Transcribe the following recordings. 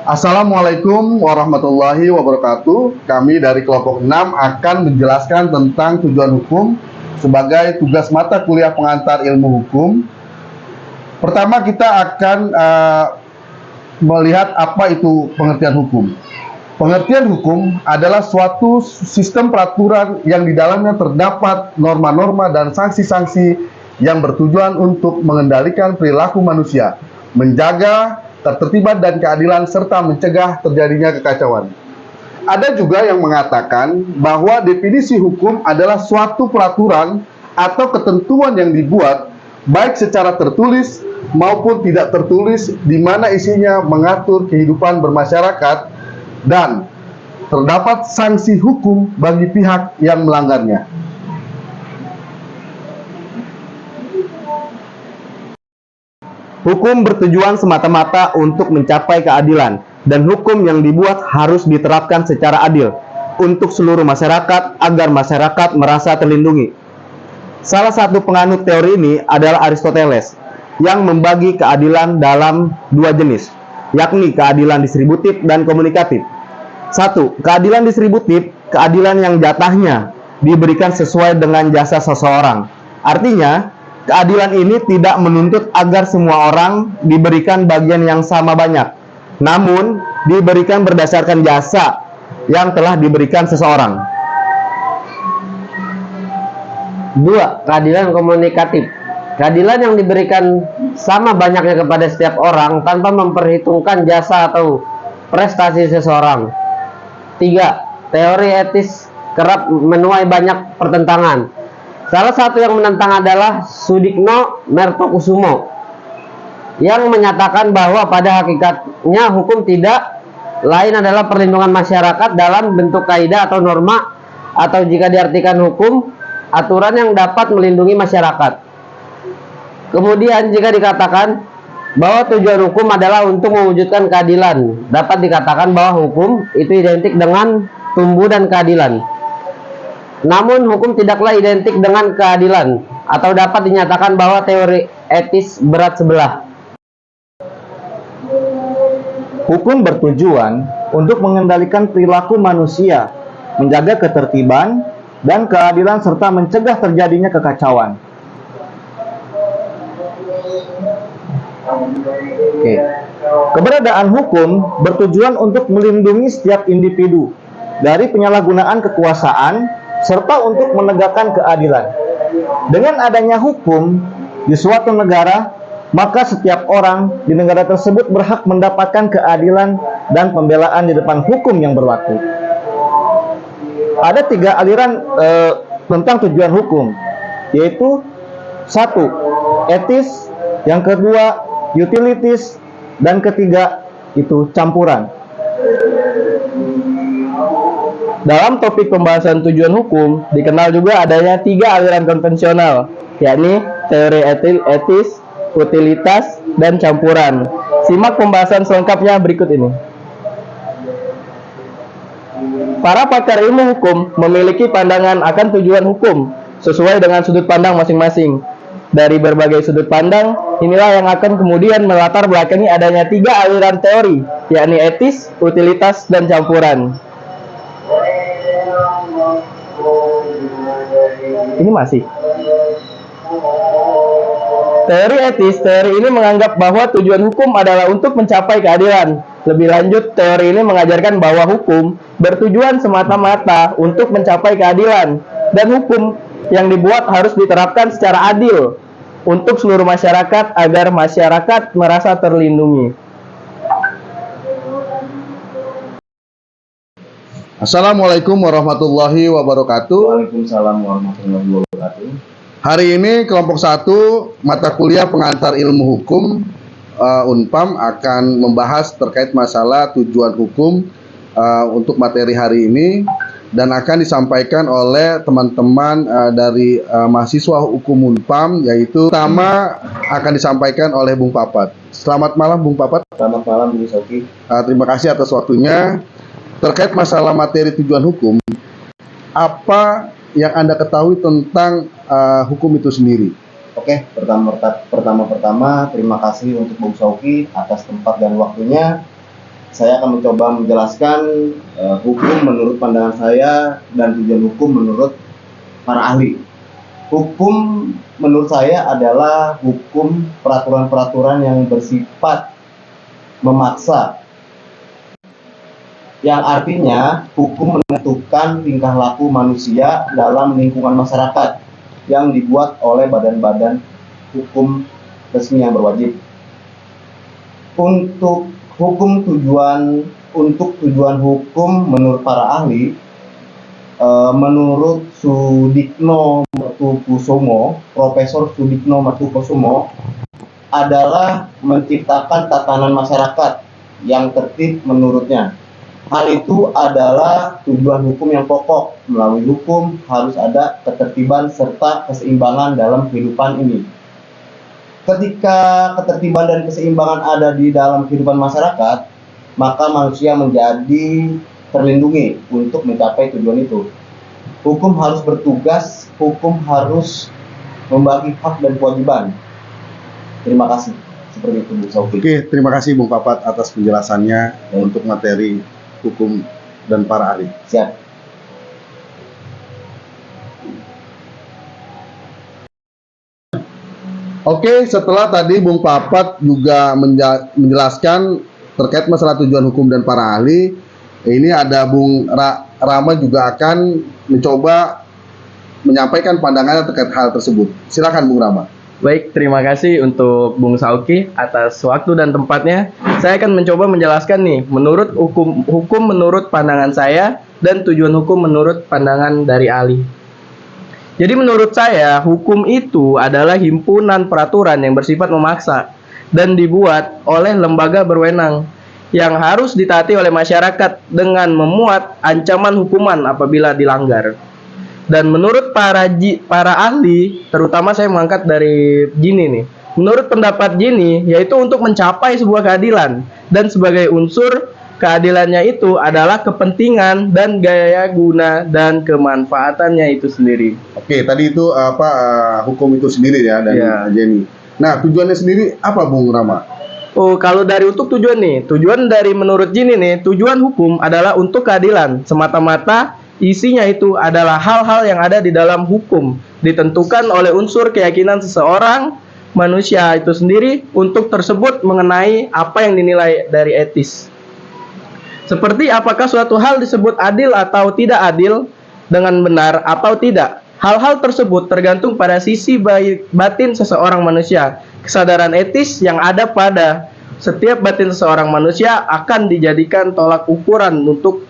Assalamualaikum warahmatullahi wabarakatuh. Kami dari kelompok 6 akan menjelaskan tentang tujuan hukum sebagai tugas mata kuliah pengantar ilmu hukum. Pertama kita akan melihat apa itu pengertian hukum. Pengertian hukum adalah suatu sistem peraturan yang di dalamnya terdapat norma-norma dan sanksi-sanksi yang bertujuan untuk mengendalikan perilaku manusia, menjaga ketertiban dan keadilan, serta mencegah terjadinya kekacauan. Ada juga yang mengatakan bahwa definisi hukum adalah suatu peraturan atau ketentuan yang dibuat baik secara tertulis maupun tidak tertulis, di mana isinya mengatur kehidupan bermasyarakat dan terdapat sanksi hukum bagi pihak yang melanggarnya. Hukum bertujuan semata-mata untuk mencapai keadilan, dan hukum yang dibuat harus diterapkan secara adil untuk seluruh masyarakat agar masyarakat merasa terlindungi. Salah satu penganut teori ini adalah Aristoteles, yang membagi keadilan dalam dua jenis, yakni keadilan distributif dan komunikatif. 1. Keadilan distributif, keadilan yang jatahnya diberikan sesuai dengan jasa seseorang. Artinya, keadilan ini tidak menuntut agar semua orang diberikan bagian yang sama banyak, namun diberikan berdasarkan jasa yang telah diberikan seseorang. 2. Keadilan komunikatif, keadilan yang diberikan sama banyaknya kepada setiap orang tanpa memperhitungkan jasa atau prestasi seseorang. 3. Teori etis kerap menuai banyak pertentangan. Salah satu yang menentang adalah Sudikno Mertokusumo, yang menyatakan bahwa pada hakikatnya hukum tidak lain adalah perlindungan masyarakat dalam bentuk kaidah atau norma, atau jika diartikan hukum, aturan yang dapat melindungi masyarakat. Kemudian jika dikatakan bahwa tujuan hukum adalah untuk mewujudkan keadilan, dapat dikatakan bahwa hukum itu identik dengan tumbuh dan keadilan. Namun hukum tidaklah identik dengan keadilan, atau dapat dinyatakan bahwa teori etis berat sebelah. Hukum bertujuan untuk mengendalikan perilaku manusia, menjaga ketertiban dan keadilan, serta mencegah terjadinya kekacauan. Oke. Keberadaan hukum bertujuan untuk melindungi setiap individu dari penyalahgunaan kekuasaan serta untuk menegakkan keadilan. Dengan adanya hukum di suatu negara, maka setiap orang di negara tersebut berhak mendapatkan keadilan dan pembelaan di depan hukum yang berlaku. Ada 3 aliran tentang tujuan hukum, yaitu 1. Etis, yang kedua utilities, dan ketiga itu campuran. Dalam topik pembahasan tujuan hukum dikenal juga adanya 3 aliran konvensional, yakni teori etis, utilitas, dan campuran. Simak pembahasan selengkapnya berikut ini. Para pakar ilmu hukum memiliki pandangan akan tujuan hukum sesuai dengan sudut pandang masing-masing. Dari berbagai sudut pandang, inilah yang akan kemudian melatar belakangi adanya 3 aliran teori, yakni etis, utilitas, dan campuran. Ini masih. Teori etis, teori ini menganggap bahwa tujuan hukum adalah untuk mencapai keadilan. Lebih lanjut, teori ini mengajarkan bahwa hukum bertujuan semata-mata untuk mencapai keadilan, dan hukum yang dibuat harus diterapkan secara adil untuk seluruh masyarakat agar masyarakat merasa terlindungi. Assalamualaikum warahmatullahi wabarakatuh. Waalaikumsalam warahmatullahi wabarakatuh. Hari ini kelompok 1 mata kuliah pengantar ilmu hukum Unpam akan membahas terkait masalah tujuan hukum untuk materi hari ini, dan akan disampaikan oleh teman-teman dari mahasiswa hukum Unpam, yaitu pertama akan disampaikan oleh Bung Papat. Selamat malam Bung Papat. Selamat malam Bung Soki. Terima kasih atas waktunya. Terkait masalah materi tujuan hukum, apa yang Anda ketahui tentang hukum itu sendiri? Oke, pertama terima kasih untuk Bung Soki atas tempat dan waktunya. saya akan mencoba menjelaskan hukum menurut pandangan saya dan tujuan hukum menurut para ahli. Hukum menurut saya adalah hukum peraturan-peraturan yang bersifat memaksa, yang artinya hukum menentukan tingkah laku manusia dalam lingkungan masyarakat yang dibuat oleh badan-badan hukum resmi yang berwajib. Untuk tujuan hukum menurut para ahli, menurut Sudikno Mertukusumo, Profesor Sudikno Mertukusumo, adalah menciptakan tatanan masyarakat yang tertib menurutnya. Hal itu adalah tujuan hukum yang pokok. Melalui hukum harus ada ketertiban serta keseimbangan dalam kehidupan ini. Ketika ketertiban dan keseimbangan ada di dalam kehidupan masyarakat, maka manusia menjadi terlindungi untuk mencapai tujuan itu. Hukum harus bertugas, hukum harus membagi hak dan kewajiban. Terima kasih. Seperti itu, Bu Sauki. Oke, terima kasih Bung Papat atas penjelasannya untuk materi hukum dan para ahli. Siap. Oke, setelah tadi Bung Papat juga menjelaskan terkait masalah tujuan hukum dan para ahli, ini ada Bung Rama juga akan mencoba menyampaikan pandangannya terkait hal tersebut. Silakan Bung Rama. Baik, terima kasih untuk Bung Sauki atas waktu dan tempatnya. Saya akan mencoba menjelaskan nih, menurut hukum menurut pandangan saya dan tujuan hukum menurut pandangan dari ahli. Jadi menurut saya, hukum itu adalah himpunan peraturan yang bersifat memaksa dan dibuat oleh lembaga berwenang yang harus ditaati oleh masyarakat dengan memuat ancaman hukuman apabila dilanggar. Dan menurut para ahli, terutama saya mengangkat dari Gini nih. Menurut pendapat Gini, yaitu untuk mencapai sebuah keadilan, dan sebagai unsur keadilannya itu adalah kepentingan dan gaya guna dan kemanfaatannya itu sendiri. Oke, tadi itu hukum itu sendiri ya dari Jenny. Nah, tujuannya sendiri apa Bung Rama? Oh, kalau dari untuk tujuan nih, tujuan dari menurut Gini nih, tujuan hukum adalah untuk keadilan. Semata-mata isinya itu adalah hal-hal yang ada di dalam hukum, ditentukan oleh unsur keyakinan seseorang manusia itu sendiri untuk tersebut mengenai apa yang dinilai dari etis. Seperti apakah suatu hal disebut adil atau tidak adil, dengan benar atau tidak. Hal-hal tersebut tergantung pada sisi batin seseorang manusia. Kesadaran etis yang ada pada setiap batin seseorang manusia akan dijadikan tolak ukuran untuk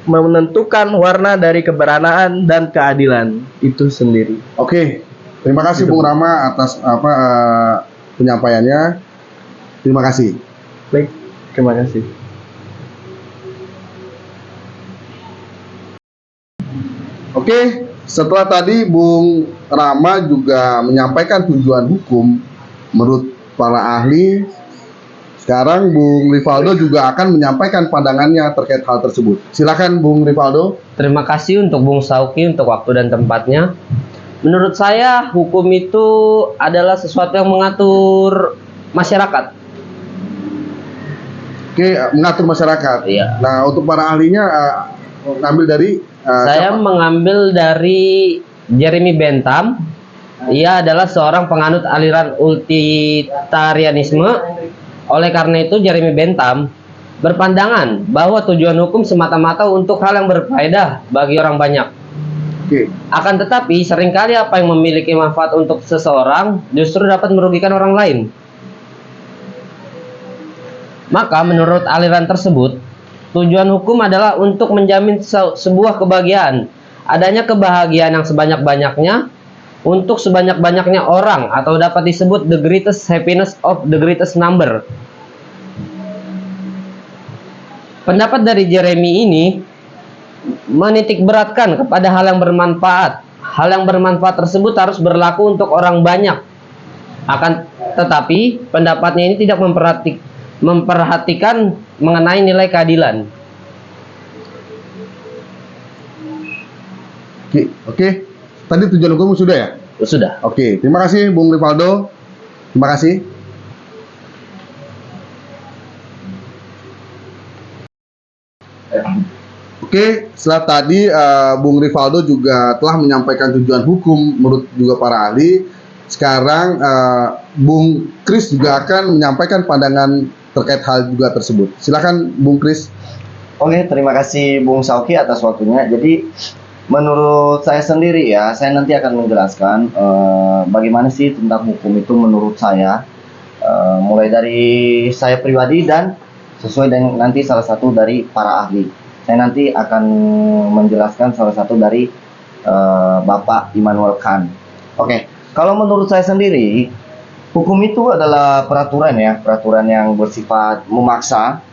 menentukan warna dari kebenaran dan keadilan itu sendiri. Oke, terima kasih Bung Rama atas penyampaiannya. Terima kasih. Baik, terima kasih. Oke, setelah tadi Bung Rama juga menyampaikan tujuan hukum menurut para ahli, sekarang Bung Rivaldo juga akan menyampaikan pandangannya terkait hal tersebut. Silakan Bung Rivaldo. Terima kasih untuk Bung Sauki untuk waktu dan tempatnya. Menurut saya, hukum itu adalah sesuatu yang mengatur masyarakat. Oke, mengatur masyarakat. Iya. Nah, untuk para ahlinya ngambil dari Saya siapa? mengambil dari Jeremy Bentham. Ia adalah seorang penganut aliran utilitarianisme. Oleh karena itu, Jeremy Bentham berpandangan bahwa tujuan hukum semata-mata untuk hal yang berfaedah bagi orang banyak. Oke. Akan tetapi, seringkali apa yang memiliki manfaat untuk seseorang justru dapat merugikan orang lain. Maka, menurut aliran tersebut, tujuan hukum adalah untuk menjamin sebuah kebahagiaan. Adanya kebahagiaan yang sebanyak-banyaknya untuk sebanyak-banyaknya orang, atau dapat disebut the greatest happiness of the greatest number. Pendapat dari Jeremy ini menitikberatkan kepada hal yang bermanfaat. Hal yang bermanfaat tersebut harus berlaku untuk orang banyak. Akan tetapi, pendapatnya ini tidak memperhatikan mengenai nilai keadilan. Oke. Tadi tujuan hukum sudah ya? Sudah. Oke, terima kasih Bung Rivaldo. Terima kasih. Oke, setelah tadi Bung Rivaldo juga telah menyampaikan tujuan hukum menurut juga para ahli. Sekarang Bung Kris juga akan menyampaikan pandangan terkait hal juga tersebut. Silakan Bung Kris. Oke, terima kasih Bung Sauki atas waktunya. Jadi menurut saya sendiri ya, saya nanti akan menjelaskan bagaimana sih tentang hukum itu menurut saya, mulai dari saya pribadi dan sesuai dengan nanti salah satu dari para ahli. Saya nanti akan menjelaskan salah satu dari Bapak Immanuel Kant. Oke, kalau menurut saya sendiri, hukum itu adalah peraturan ya, peraturan yang bersifat memaksa,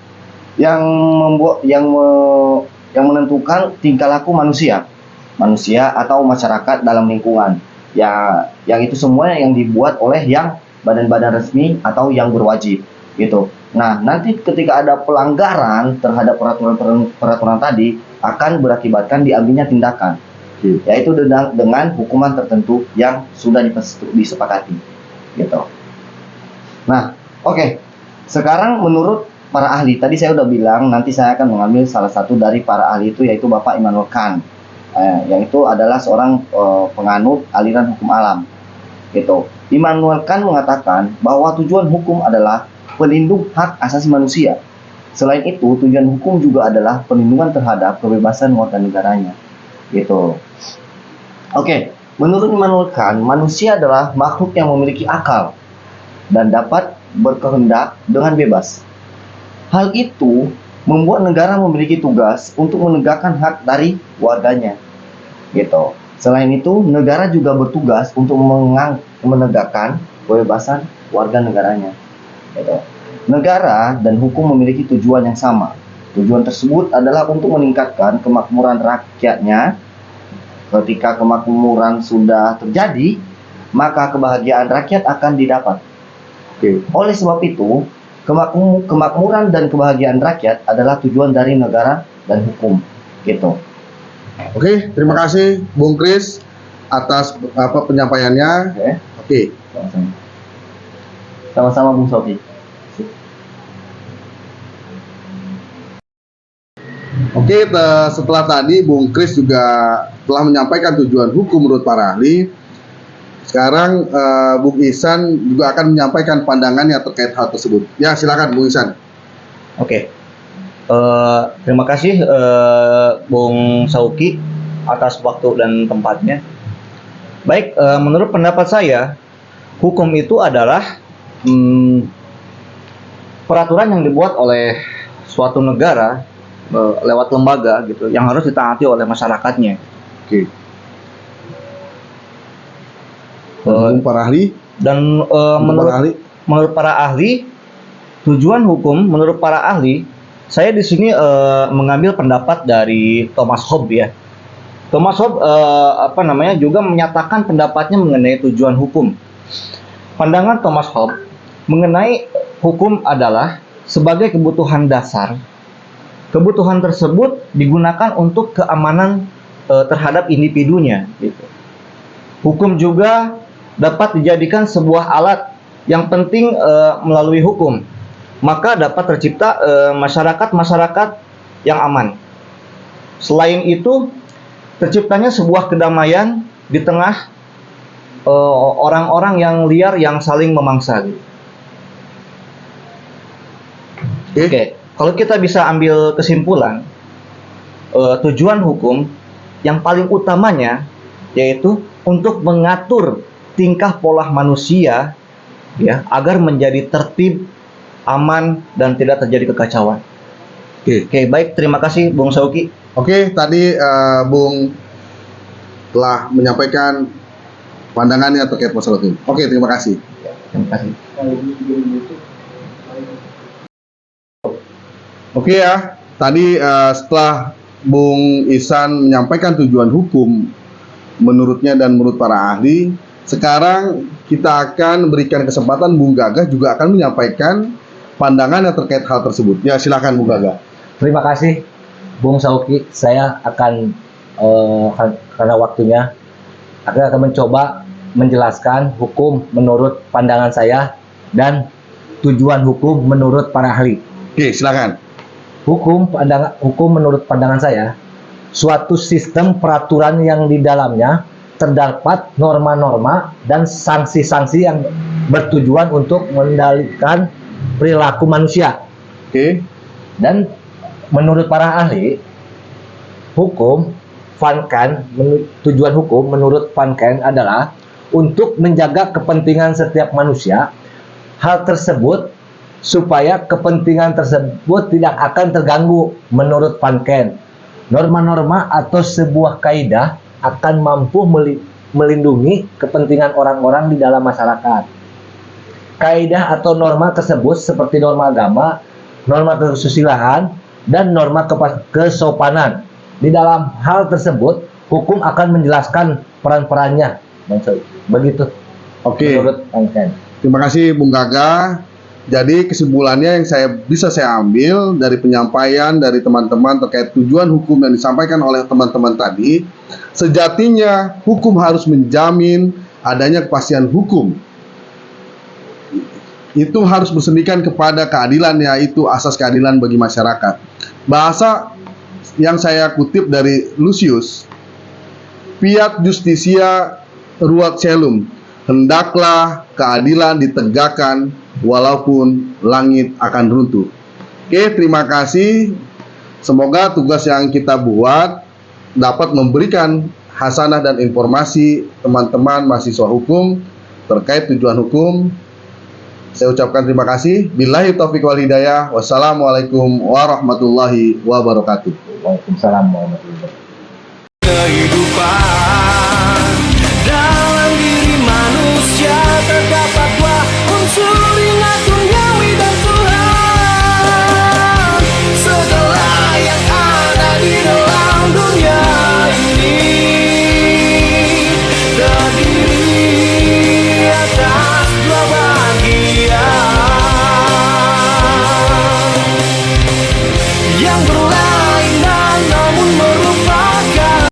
yang membuat yang menentukan tingkah laku manusia atau masyarakat dalam lingkungan. Ya, yang itu semua yang dibuat oleh yang badan-badan resmi atau yang berwajib gitu. Nah, nanti ketika ada pelanggaran terhadap peraturan tadi akan berakibatkan diambilnya tindakan, yaitu dengan hukuman tertentu yang sudah disepakati gitu. Nah, oke. Sekarang menurut para ahli, tadi saya udah bilang nanti saya akan mengambil salah satu dari para ahli itu, yaitu Bapak Immanuel Kant, yang itu adalah seorang penganut aliran hukum alam gitu. Immanuel Kant mengatakan bahwa tujuan hukum adalah pelindung hak asasi manusia. Selain itu, tujuan hukum juga adalah perlindungan terhadap kebebasan warga negaranya gitu. Oke, menurut Immanuel Kant, manusia adalah makhluk yang memiliki akal dan dapat berkehendak dengan bebas. Hal itu membuat negara memiliki tugas untuk menegakkan hak dari warganya gitu. Selain itu, negara juga bertugas untuk menegakkan kebebasan warga negaranya gitu. Negara dan hukum memiliki tujuan yang sama. Tujuan tersebut adalah untuk meningkatkan kemakmuran rakyatnya. Ketika kemakmuran sudah terjadi, maka kebahagiaan rakyat akan didapat. Oleh sebab itu, kemakmuran dan kebahagiaan rakyat adalah tujuan dari negara dan hukum gitu. Oke, terima kasih Bung Kris atas penyampaiannya. Oke. Sama-sama Bung Sofi. Oke, setelah tadi Bung Kris juga telah menyampaikan tujuan hukum menurut para ahli. Sekarang Bung Ihsan juga akan menyampaikan pandangannya terkait hal tersebut. Ya, silakan Bung Ihsan. Oke. Terima kasih Bung Sauki atas waktu dan tempatnya. Baik, menurut pendapat saya, hukum itu adalah peraturan yang dibuat oleh suatu negara lewat lembaga gitu, yang harus ditaati oleh masyarakatnya. Oke. Para ahli Dan menurut para ahli, tujuan hukum menurut para ahli, saya di sini mengambil pendapat dari Thomas Hobbes ya. Thomas Hobbes juga menyatakan pendapatnya mengenai tujuan hukum. Pandangan Thomas Hobbes mengenai hukum adalah sebagai kebutuhan dasar. Kebutuhan tersebut digunakan untuk keamanan terhadap individunya gitu. Hukum juga dapat dijadikan sebuah alat yang penting melalui hukum, maka dapat tercipta masyarakat yang aman. Selain itu, terciptanya sebuah kedamaian di tengah orang-orang yang liar yang saling memangsa. Oke, kalau kita bisa ambil kesimpulan, tujuan hukum yang paling utamanya yaitu untuk mengatur tingkah pola manusia ya, agar menjadi tertib, aman, dan tidak terjadi kekacauan. Oke, baik, terima kasih Bung Sauki. Oke, tadi Bung telah menyampaikan pandangannya terkait masalah itu. Oke, terima kasih. Terima kasih. Oke ya, tadi setelah Bung Ihsan menyampaikan tujuan hukum menurutnya dan menurut para ahli, sekarang kita akan berikan kesempatan Bung Gagah juga akan menyampaikan pandangannya terkait hal tersebut. Ya, silakan Bung Gagah. Terima kasih Bung Sauki. Saya akan karena waktunya akan mencoba menjelaskan hukum menurut pandangan saya dan tujuan hukum menurut para ahli. Oke, silakan. Hukum menurut pandangan saya suatu sistem peraturan yang di dalamnya terdapat norma-norma dan sanksi-sanksi yang bertujuan untuk mengendalikan perilaku manusia. Oke. Dan menurut para ahli hukum, tujuan hukum menurut Van Kant adalah untuk menjaga kepentingan setiap manusia. Hal tersebut supaya kepentingan tersebut tidak akan terganggu. Menurut Van Kant, norma-norma atau sebuah kaidah akan mampu melindungi kepentingan orang-orang di dalam masyarakat. Kaidah atau norma tersebut seperti norma agama, norma kesusilaan, dan norma kesopanan. Di dalam hal tersebut, hukum akan menjelaskan peran-perannya. Begitu. Oke. Menurut Van Kant. Terima kasih Bung Gaga. Jadi kesimpulannya yang saya ambil dari penyampaian dari teman-teman terkait tujuan hukum yang disampaikan oleh teman-teman tadi, sejatinya hukum harus menjamin adanya kepastian hukum. Itu harus bersendikan kepada keadilan, yaitu asas keadilan bagi masyarakat. Bahasa yang saya kutip dari Lucius, Fiat Justitia Ruat Celum, hendaklah keadilan ditegakkan walaupun langit akan runtuh. Oke, terima kasih. Semoga tugas yang kita buat dapat memberikan hasanah dan informasi teman-teman mahasiswa hukum terkait tujuan hukum. Saya ucapkan terima kasih. Billahi taufiq wal hidayah. Wassalamualaikum warahmatullahi wabarakatuh. Waalaikumsalam warahmatullahi wabarakatuh. Kehidupan